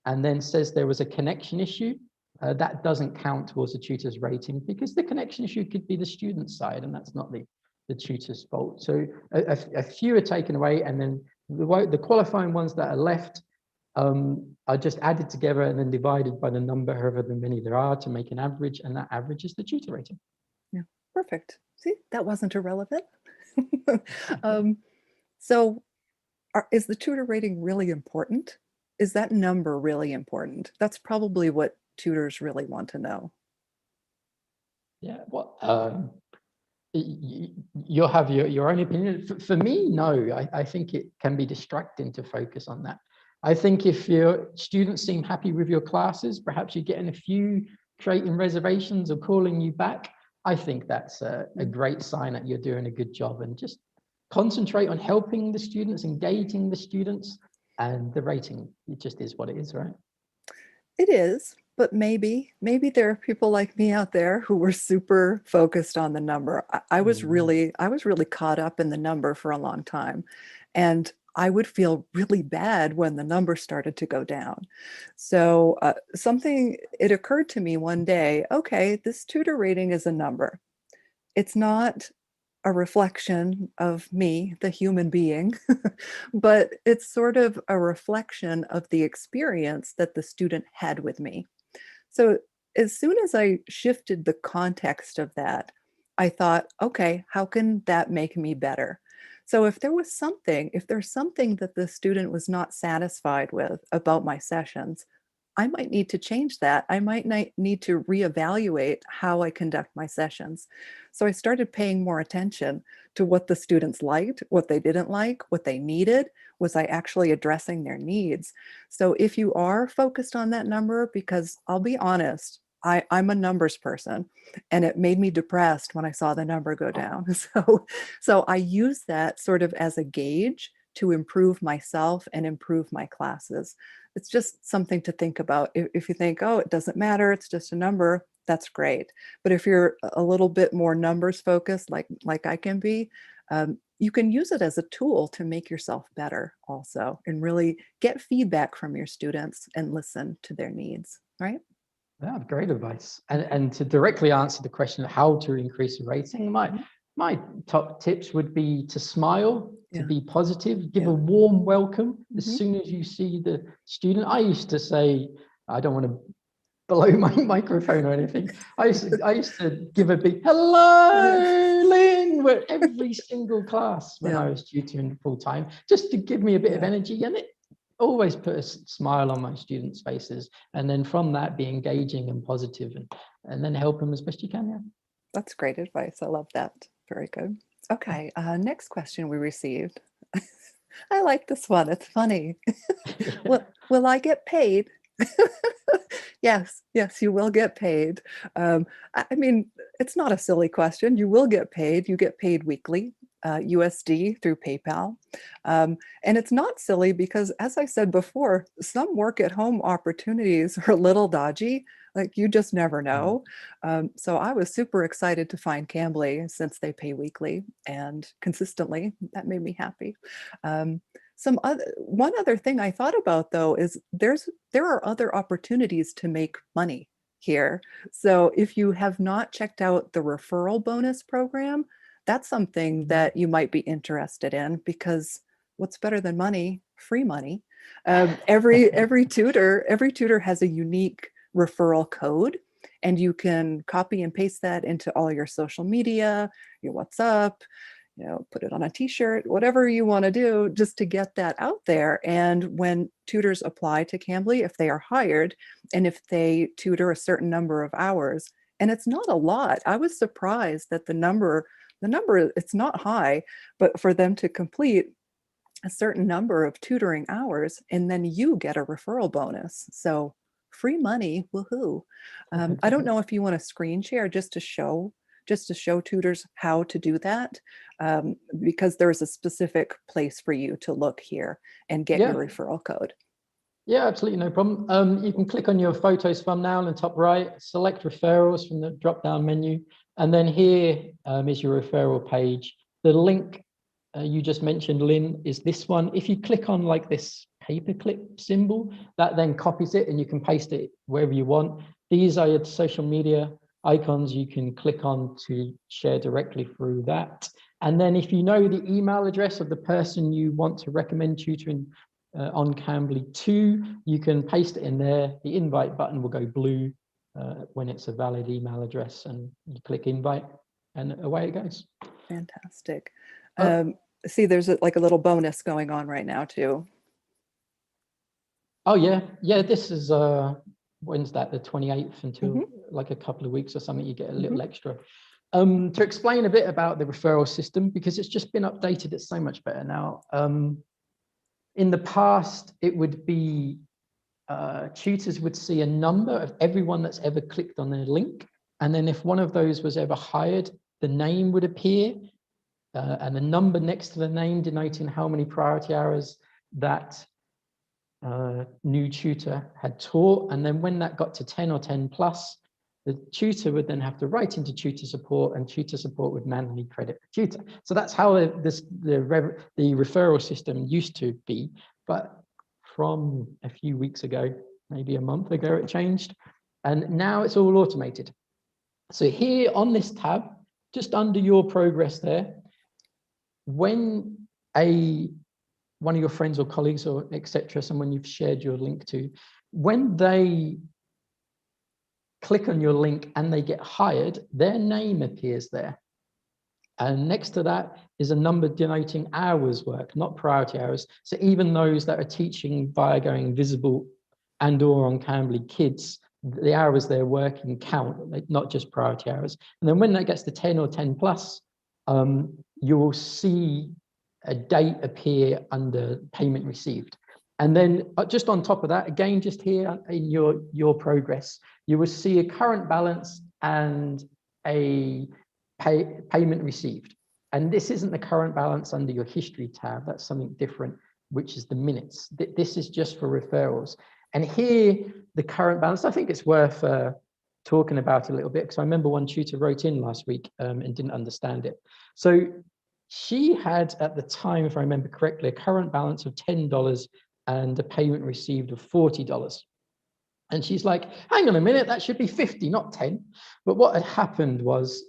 and then says there was a connection issue, that doesn't count towards the tutor's rating because the connection issue could be the student's side and that's not the tutor's fault. So a few are taken away, and then the qualifying ones that are left are just added together and then divided by the number, however many there are, to make an average, and that average is the tutor rating. Yeah, perfect. See, that wasn't irrelevant. So is the tutor rating really important? Is that number really important? That's probably what tutors really want to know. Yeah, well, you'll have your own opinion. For me, no, I think it can be distracting to focus on that. I think if your students seem happy with your classes, perhaps you're getting a few creating reservations or calling you back. I think that's a great sign that you're doing a good job, and just concentrate on helping the students, engaging the students, and the rating, it just is what it is, right? It is, but maybe there are people like me out there who were super focused on the number. I was really caught up in the number for a long time, and I would feel really bad when the number started to go down. So it occurred to me one day, okay, this tutor rating is a number. It's not a reflection of me, the human being, but it's sort of a reflection of the experience that the student had with me. So as soon as I shifted the context of that, I thought, okay, how can that make me better? So if there's something that the student was not satisfied with about my sessions, I might need to change that. I might need to reevaluate how I conduct my sessions. So I started paying more attention to what the students liked, what they didn't like, what they needed. Was I actually addressing their needs? So if you are focused on that number, because I'll be honest, I'm a numbers person, and it made me depressed when I saw the number go down. So I use that sort of as a gauge to improve myself and improve my classes. It's just something to think about. If you think, oh, it doesn't matter, it's just a number, that's great. But if you're a little bit more numbers focused, like I can be, you can use it as a tool to make yourself better also, and really get feedback from your students and listen to their needs, right? Yeah, great advice. And to directly answer the question of how to increase the rating, Mhm. my top tips would be to smile, to Yeah, be positive, give yeah. a warm welcome as Mhm. soon as you see the student. I used to say, I don't want to blow my microphone or anything. I used to give a big hello, Lynn, with every single class when Yeah, I was tutoring full time, just to give me a bit of yeah. energy, and it always put a smile on my students' faces. And then from that, be engaging and positive, and then help them as best you can. That's great advice. I love that. Very good. Okay, next question we received. I like this one. It's funny. Yeah. Will I get paid? Yes, yes, you will get paid. I mean, it's not a silly question. You will get paid. You get paid weekly, USD through PayPal. And it's not silly because, as I said before, some work at home opportunities are a little dodgy. Like you just never know. So I was super excited to find Cambly since they pay weekly and consistently. That made me happy. Um, one other thing I thought about though is there are other opportunities to make money here. So if you have not checked out the referral bonus program, that's something that you might be interested in, because what's better than money? Free money. Every tutor has a unique referral code, and you can copy and paste that into all your social media, your WhatsApp, put it on a t-shirt, whatever you want to do just to get that out there. And when tutors apply to Cambly, if they are hired and if they tutor a certain number of hours, and it's not a lot. I was surprised that the number, it's not high, but for them to complete a certain number of tutoring hours, and then you get a referral bonus. So free money, woohoo. I don't know if you want to screen share just to show tutors how to do that, because there's a specific place for you to look here and get your Yeah. referral code. Yeah, absolutely, no problem. You can click on your photos thumbnail in the top right, select referrals from the drop-down menu, and then here is your referral page. The link you just mentioned, Lynn, is this one. If you click on like this paperclip symbol, that then copies it and you can paste it wherever you want. These are your social media icons you can click on to share directly through that. And then if you know the email address of the person you want to recommend tutoring on Cambly 2, you can paste it in there. The invite button will go blue when it's a valid email address, and you click invite and away it goes. Fantastic. Uh, See, there's like a little bonus going on right now too. oh yeah, this is when's that, the 28th, until Hmm. like a couple of weeks or something, you get a Hmm. little extra. To explain a bit about the referral system, because it's just been updated, it's so much better now. In the past, it would be tutors would see a number of everyone that's ever clicked on their link. And then if one of those was ever hired, the name would appear and the number next to the name denoting how many priority hours that new tutor had taught. And then when that got to 10 or 10 plus, the tutor would then have to write into tutor support, and tutor support would manually credit the tutor. So that's how the referral system used to be. But from a few weeks ago, maybe a month ago, it changed. And now it's all automated. So here on this tab, just under your progress there, when one of your friends or colleagues or etc., someone you've shared your link to, when they click on your link and they get hired, their name appears there. And next to that is a number denoting hours work, not priority hours. So even those that are teaching via going visible and or on Cambly Kids, the hours they're working count, not just priority hours. And then when that gets to 10 or 10 plus, you will see a date appear under payment received. And then just on top of that, again, just here in your progress, you will see a current balance and a payment received. And this isn't the current balance under your history tab. That's something different, which is the minutes. This is just for referrals. And here, the current balance, I think it's worth talking about a little bit, because I remember one tutor wrote in last week and didn't understand it. So she had, at the time, if I remember correctly, a current balance of $10 and a payment received of $40. And she's like, hang on a minute, that should be 50, not 10. But what had happened was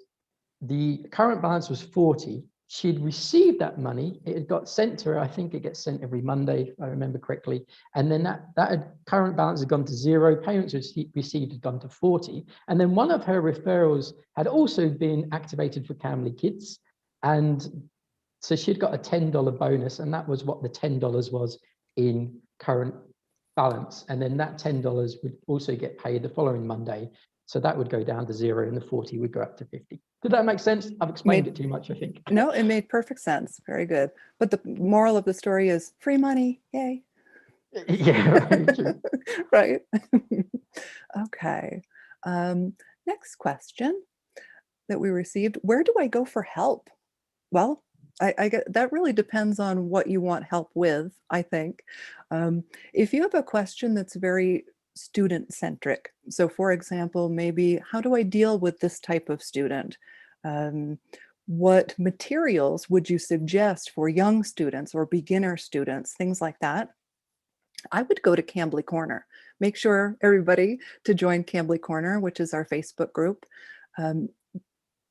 the current balance was 40. She'd received that money. It had got sent to her. I think it gets sent every Monday, if I remember correctly. And then that current balance had gone to 0. Payments received had gone to 40. And then one of her referrals had also been activated for Cambly Kids. And so she'd got a $10 bonus. And that was what the $10 was in current balance. And then that $10 would also get paid the following Monday. So that would go down to 0 and the 40 would go up to 50. Did that make sense? I've explained it too much, I think. No, it made perfect sense. Very good. But the moral of the story is free money. Yay. Yeah, right. True. Right. Okay. Next question that we received. Where do I go for help? Well, I get that really depends on what you want help with, I think. If you have a question that's very student-centric, so for example, maybe how do I deal with this type of student? What materials would you suggest for young students or beginner students, things like that? I would go to Cambly Corner. Make sure everybody to join Cambly Corner, which is our Facebook group.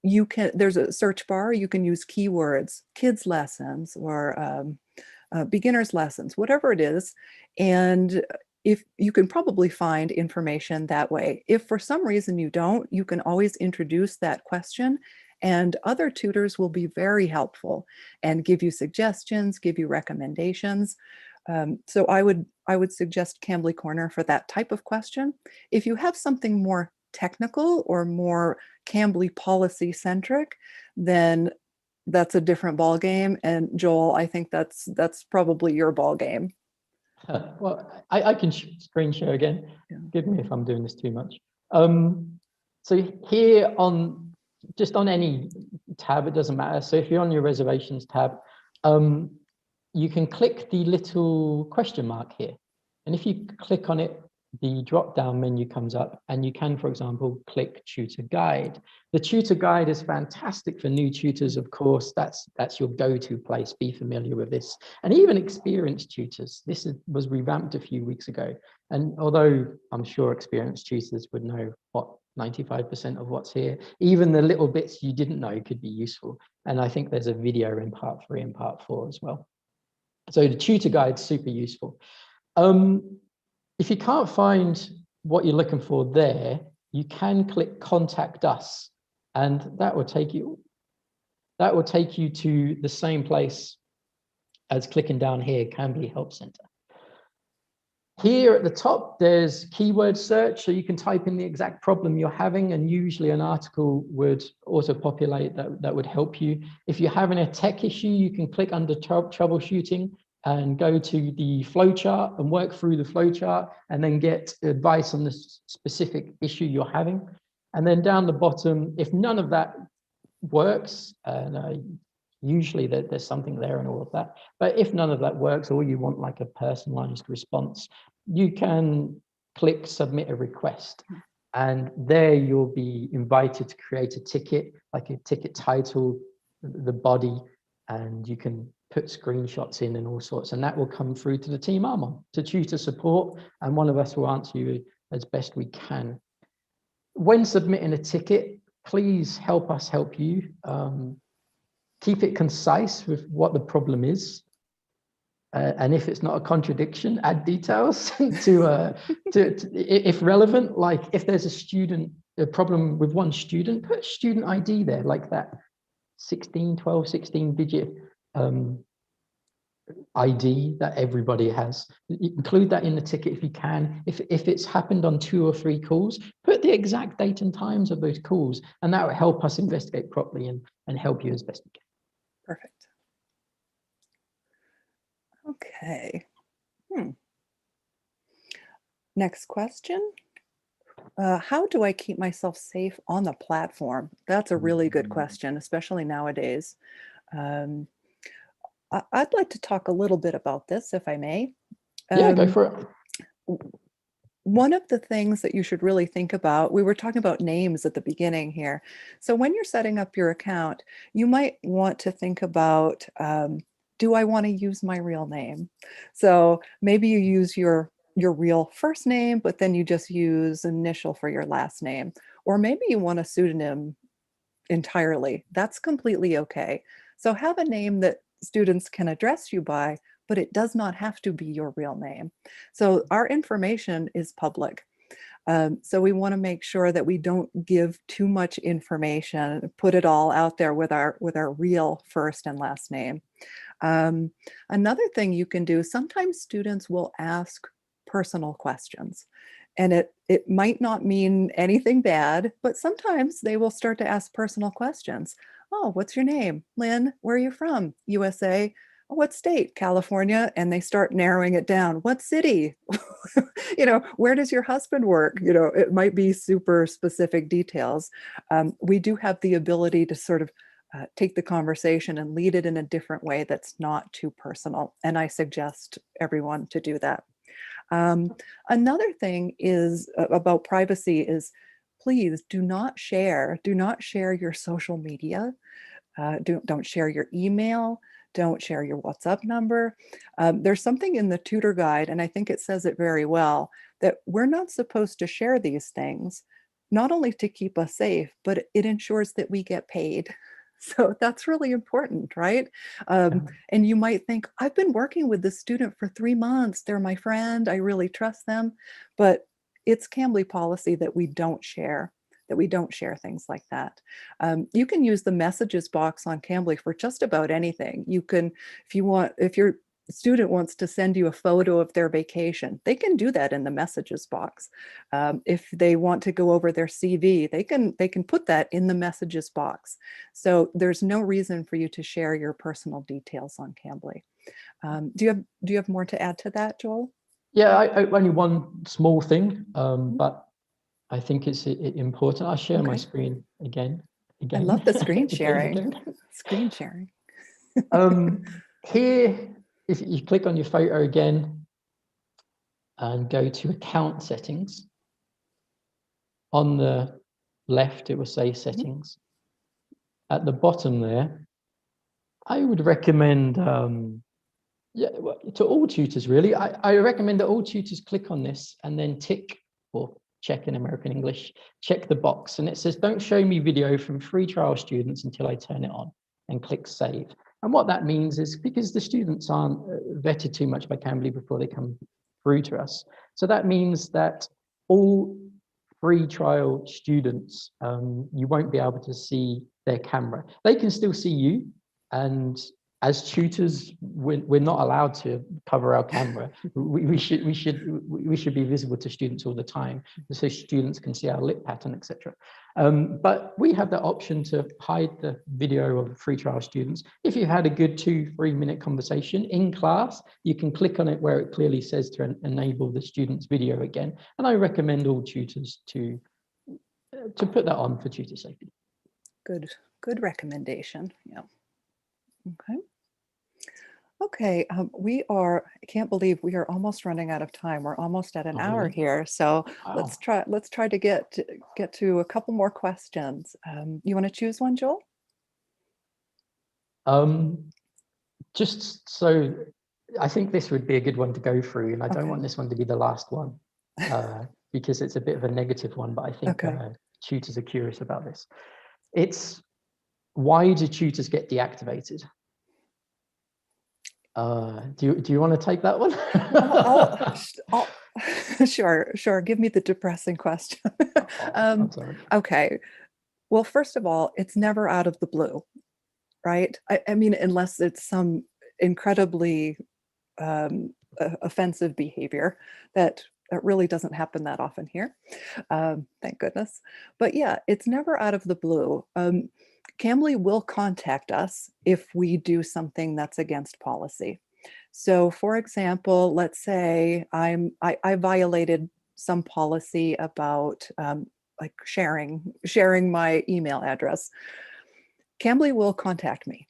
There's a search bar, you can use keywords, kids lessons or beginners lessons, whatever it is. And if you can probably find information that way. If for some reason you don't, you can always introduce that question and other tutors will be very helpful and give you suggestions, give you recommendations. So I would suggest Cambly Corner for that type of question. If you have something more technical or more Cambly policy centric, then that's a different ball game. And Joel, I think that's probably your ball game. Well, I can screen share again. Yeah. Forgive me if I'm doing this too much. So here on just on any tab, it doesn't matter. So if you're on your reservations tab, you can click the little question mark here. And if you click on it, the drop-down menu comes up and you can, for example, click Tutor Guide. The Tutor Guide is fantastic for new tutors, of course. That's your go-to place. Be familiar with this. And even experienced tutors. This was revamped a few weeks ago. And although I'm sure experienced tutors would know what 95% of what's here, even the little bits you didn't know could be useful. And I think there's a video in part 3 and part 4 as well. So the Tutor Guide is super useful. If you can't find what you're looking for there, you can click Contact Us, and that will take you to the same place as clicking down here, Cambly Help Center. Here at the top, there's keyword search, so you can type in the exact problem you're having, and usually an article would auto-populate that would help you. If you're having a tech issue, you can click under troubleshooting and go to the flowchart and work through the flowchart and then get advice on the specific issue you're having. And then down the bottom, if none of that works, usually there's something there and all of that, but if none of that works or you want like a personalized response, you can click Submit a Request. And there you'll be invited to create a ticket, like a ticket title, the body, and you can put screenshots in and all sorts, and that will come through to the team I'm on, to tutor support, and one of us will answer you as best we can. When submitting a ticket, please help us help you. Keep it concise with what the problem is. And if it's not a contradiction, add details to if relevant, like if there's a problem with one student, put student ID there, like that 16 digit ID that everybody has. Include that in the ticket if you can. If it's happened on 2 or 3 calls, put the exact date and times of those calls, and that will help us investigate properly and help you as best we can. Perfect. Okay. Next question. How do I keep myself safe on the platform? That's a really good question, especially nowadays. I'd like to talk a little bit about this, if I may. Yeah, go for it. One of the things that you should really think about, we were talking about names at the beginning here. So when you're setting up your account, you might want to think about, do I want to use my real name? So maybe you use your real first name, but then you just use initial for your last name. Or maybe you want a pseudonym entirely. That's completely okay. So have a name that students can address you by, but it does not have to be your real name. So our information is public. So we want to make sure that we don't give too much information, put it all out there with our real first and last name. Another thing you can do, sometimes students will ask personal questions. And it might not mean anything bad, but sometimes they will start to ask personal questions. Oh, what's your name? Lynn, where are you from? USA. "Oh, what state? California." And they start narrowing it down. What city? Where does your husband work? It might be super specific details. We do have the ability to sort of take the conversation and lead it in a different way that's not too personal. And I suggest everyone to do that. Another thing is about privacy is, please do not share your social media. Don't share your email. Don't share your WhatsApp number. There's something in the tutor guide, and I think it says it very well, that we're not supposed to share these things, not only to keep us safe, but it ensures that we get paid. So that's really important, right? And you might think, I've been working with this student for 3 months. They're my friend. I really trust them. But it's Cambly policy that we don't share things like that. You can use the messages box on Cambly for just about anything. You can, if your student wants to send you a photo of their vacation, they can do that in the messages box. If they want to go over their CV, they can put that in the messages box. So there's no reason for you to share your personal details on Cambly. Do you have more to add to that, Joel? Yeah, I only one small thing, but I think it's important. I'll share my screen again. I love the screen again. sharing. Screen sharing. Here, if you click on your photo again and go to account settings, on the left, it will say settings. At the bottom there, I would recommend, to all tutors really, I recommend that all tutors click on this and then tick, or check in American English, check the box. And it says, don't show me video from free trial students until I turn it on, and click save. And what that means is, because the students aren't vetted too much by Cambly before they come through to us. So that means that all free trial students, you won't be able to see their camera. They can still see you, and as tutors, we're not allowed to cover our camera. We should be visible to students all the time, so students can see our lip pattern, etc. But we have the option to hide the video of free trial students. If you had a good 2-3 minute conversation in class, you can click on it where it clearly says to enable the student's video again. And I recommend all tutors to put that on for tutor safety. Good recommendation. Yeah. Okay. I can't believe we are almost running out of time. We're almost at an hour here. So wow. let's try to get to a couple more questions. You want to choose one, Joel? Just so, I think this would be a good one to go through, and I don't want this one to be the last one, because it's a bit of a negative one, but I think tutors are curious about this. It's, why do tutors get deactivated? Do you want to take that one? Sure. Give me the depressing question. I'm sorry. Okay. Well, first of all, it's never out of the blue, right? I mean, unless it's some incredibly offensive behavior that really doesn't happen that often here. Thank goodness. But yeah, it's never out of the blue. Cambly will contact us if we do something that's against policy. So for example, let's say I violated some policy about like sharing my email address. Cambly will contact me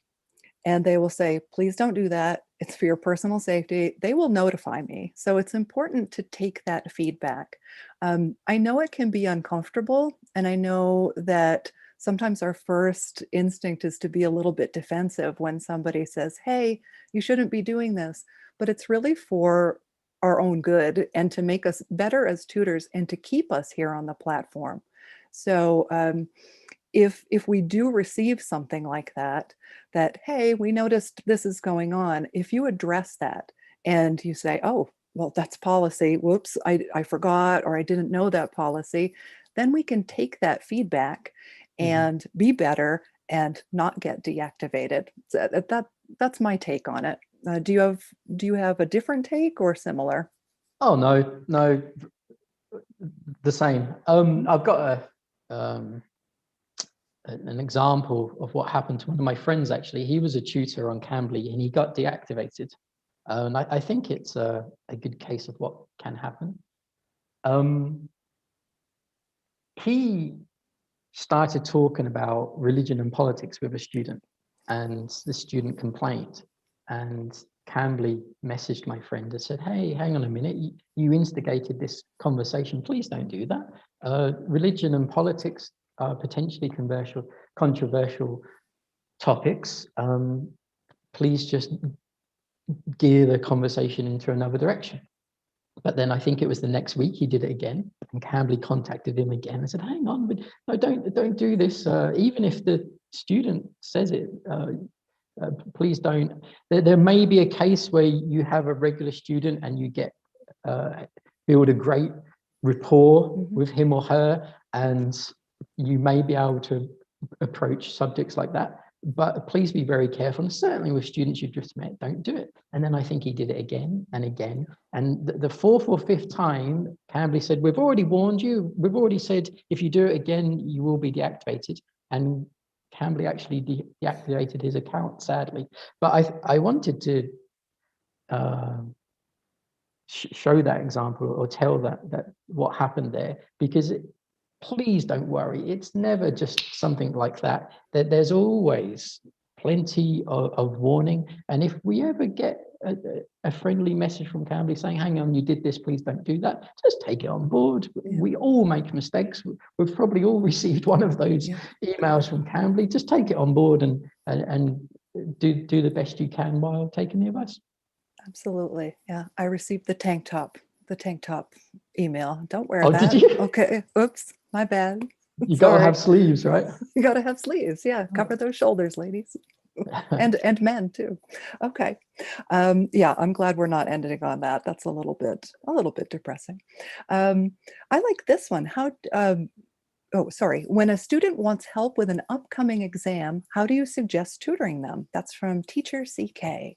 and they will say, please don't do that. It's for your personal safety. They will notify me. So it's important to take that feedback. I know it can be uncomfortable, and I know that sometimes our first instinct is to be a little bit defensive when somebody says, hey, you shouldn't be doing this, but it's really for our own good and to make us better as tutors and to keep us here on the platform. So if we do receive something like that, hey, we noticed this is going on, if you address that and you say, oh, well, that's policy, whoops, I forgot, or I didn't know that policy, then we can take that feedback and be better and not get deactivated. So that's my take on it. Do you have a different take or similar? Oh, no, the same. I've got an example of what happened to one of my friends. Actually, he was a tutor on Cambly and he got deactivated. And I think it's a good case of what can happen. He started talking about religion and politics with a student, and the student complained, and Cambly messaged my friend and said, hey, hang on a minute, you instigated this conversation, please don't do that. Religion and politics are potentially controversial topics. Please just gear the conversation into another direction. But then I think it was the next week he did it again, and Cambly contacted him again and said, hang on, but no, don't do this. Even if the student says it, please don't. There may be a case where you have a regular student and you build a great rapport with him or her, and you may be able to approach subjects like that. But please be very careful. And certainly with students you've just met, don't do it. And then I think he did it again and again. And the fourth or fifth time, Cambly said, we've already warned you. We've already said, if you do it again, you will be deactivated. And Cambly actually deactivated his account, sadly. But I wanted to show that example, or tell that what happened there, because please don't worry. It's never just something like that. There's always plenty of warning. And if we ever get a friendly message from Cambly saying, hang on, you did this, please don't do that, just take it on board. We all make mistakes. We've probably all received one of those emails from Cambly. Just take it on board and do the best you can while taking the advice. Absolutely. Yeah. I received the tank top email. Don't wear Oh, that. did you? Okay. Oops. My bad. You got to have sleeves, right? You got to have sleeves. Yeah. Cover those shoulders, ladies. and men too. Okay. Yeah, I'm glad we're not ending on that. That's a little bit depressing. I like this one. Oh, sorry. When a student wants help with an upcoming exam, how do you suggest tutoring them? That's from Teacher CK.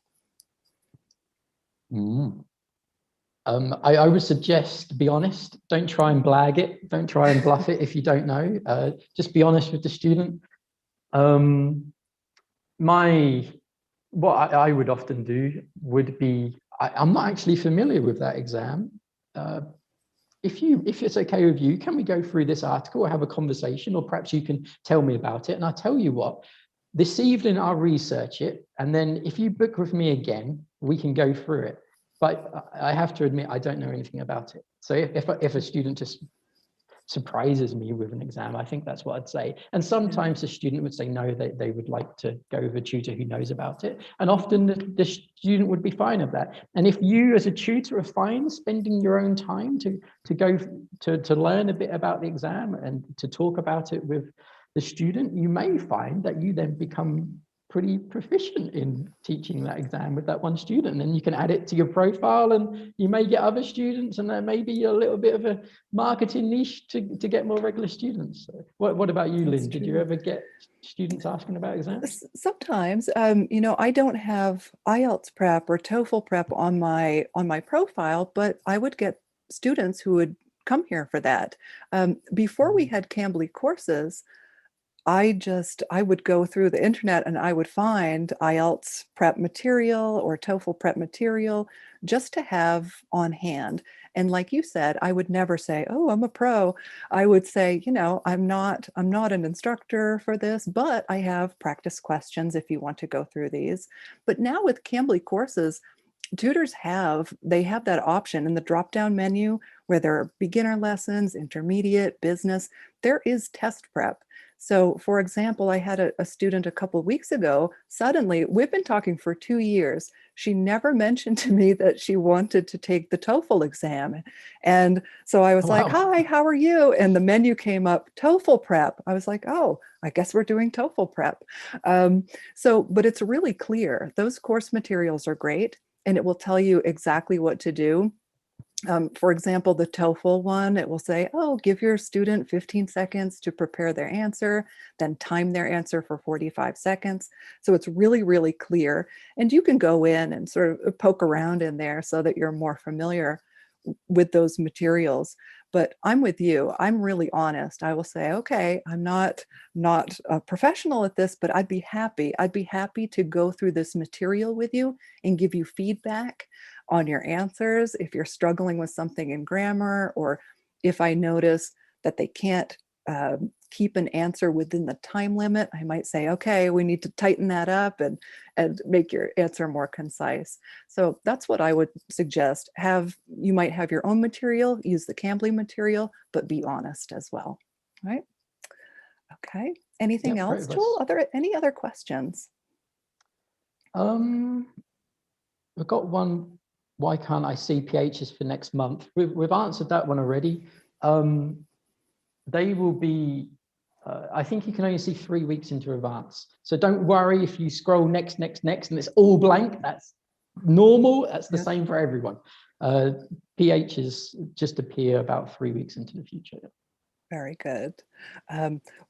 I would suggest, be honest. Don't try and blag it. Don't try and bluff it if you don't know. Just be honest with the student. What I would often do would be, I'm not actually familiar with that exam. If it's okay with you, can we go through this article or have a conversation, or perhaps you can tell me about it? And I'll tell you what, this evening I'll research it, and then if you book with me again, we can go through it. But I have to admit, I don't know anything about it. So if a student just surprises me with an exam, I think that's what I'd say. And sometimes the student would say no, they would like to go with a tutor who knows about it. And often the student would be fine with that. And if you as a tutor are fine spending your own time to go to learn a bit about the exam and to talk about it with the student, you may find that you then become pretty proficient in teaching that exam with that one student. And then you can add it to your profile, and you may get other students, and there may be a little bit of a marketing niche to get more regular students. So what about you, Lynn? Did you ever get students asking about exams? Sometimes, you know, I don't have IELTS prep or TOEFL prep on my profile, but I would get students who would come here for that. Before we had Cambly courses, I would go through the internet and I would find IELTS prep material or TOEFL prep material just to have on hand. And like you said, I would never say, "Oh, I'm a pro." I would say, you know, I'm not an instructor for this, but I have practice questions if you want to go through these. But now with Cambly courses, tutors they have that option in the drop down menu where there are beginner lessons, intermediate, business. There is test prep. So for example, I had a student a couple of weeks ago. Suddenly, we've been talking for 2 years. She never mentioned to me that she wanted to take the TOEFL exam. And so I was like, Wow. "Hi, how are you?" And the menu came up, TOEFL prep. I was like, "Oh, I guess we're doing TOEFL prep." But it's really clear. Those course materials are great, and it will tell you exactly what to do. For example, the TOEFL one, it will say, "Oh, give your student 15 seconds to prepare their answer, then time their answer for 45 seconds." So it's really, really clear. And you can go in and sort of poke around in there so that you're more familiar with those materials. But I'm with you. I'm really honest. I will say, "Okay, I'm not a professional at this, but I'd be happy. I'd be happy to go through this material with you and give you feedback on your answers if you're struggling with something in grammar, or if I notice that they can't keep an answer within the time limit, I might say, okay, we need to tighten that up and make your answer more concise." So that's what I would suggest. You might have your own material, use the Cambly material, but be honest as well. All right. Okay. Anything Yep, great else, Joel? advice. Any other questions? Um, we've got one. Why can't I see PHs for next month? We've answered that one already. They will be, I think you can only see 3 weeks into advance. So don't worry if you scroll next, and it's all blank. That's normal. That's the Yeah. same for everyone. PHs just appear about 3 weeks into the future. Very good.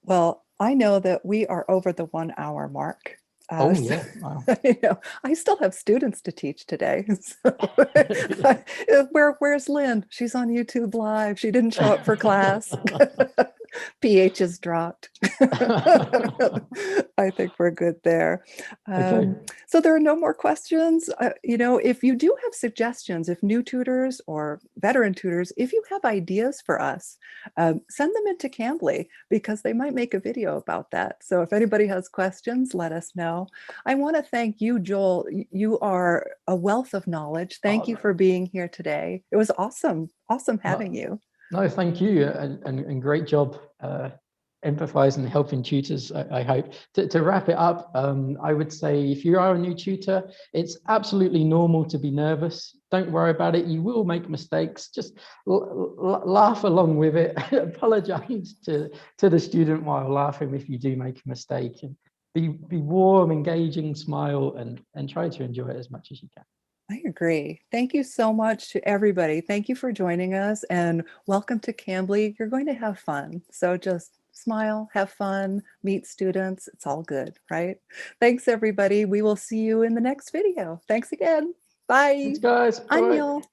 Well, I know that we are over the 1 hour mark. Oh, So, yeah. Wow. I still have students to teach today. So, where's Lynn? She's on YouTube Live. She didn't show up for class. pH is dropped. I think we're good there. Okay. So there are no more questions. If you do have suggestions, if new tutors or veteran tutors, if you have ideas for us, send them into Cambly because they might make a video about that. So if anybody has questions, let us know. I want to thank you, Joel. You are a wealth of knowledge. Thank you Oh, for being here today. It was awesome. Awesome having no, you. no, thank you, and great job empathizing and helping tutors. I hope to wrap it up. I would say if you are a new tutor, it's absolutely normal to be nervous. Don't worry about it. You will make mistakes. Just laugh along with it. Apologize to the student while laughing if you do make a mistake, and be warm, engaging, smile, and try to enjoy it as much as you can. I agree. Thank you so much to everybody. Thank you for joining us and welcome to Cambly. You're going to have fun. So just smile, have fun, meet students. It's all good, right? Thanks, everybody. We will see you in the next video. Thanks again. Bye. Thanks, guys. Bye. Annyeong.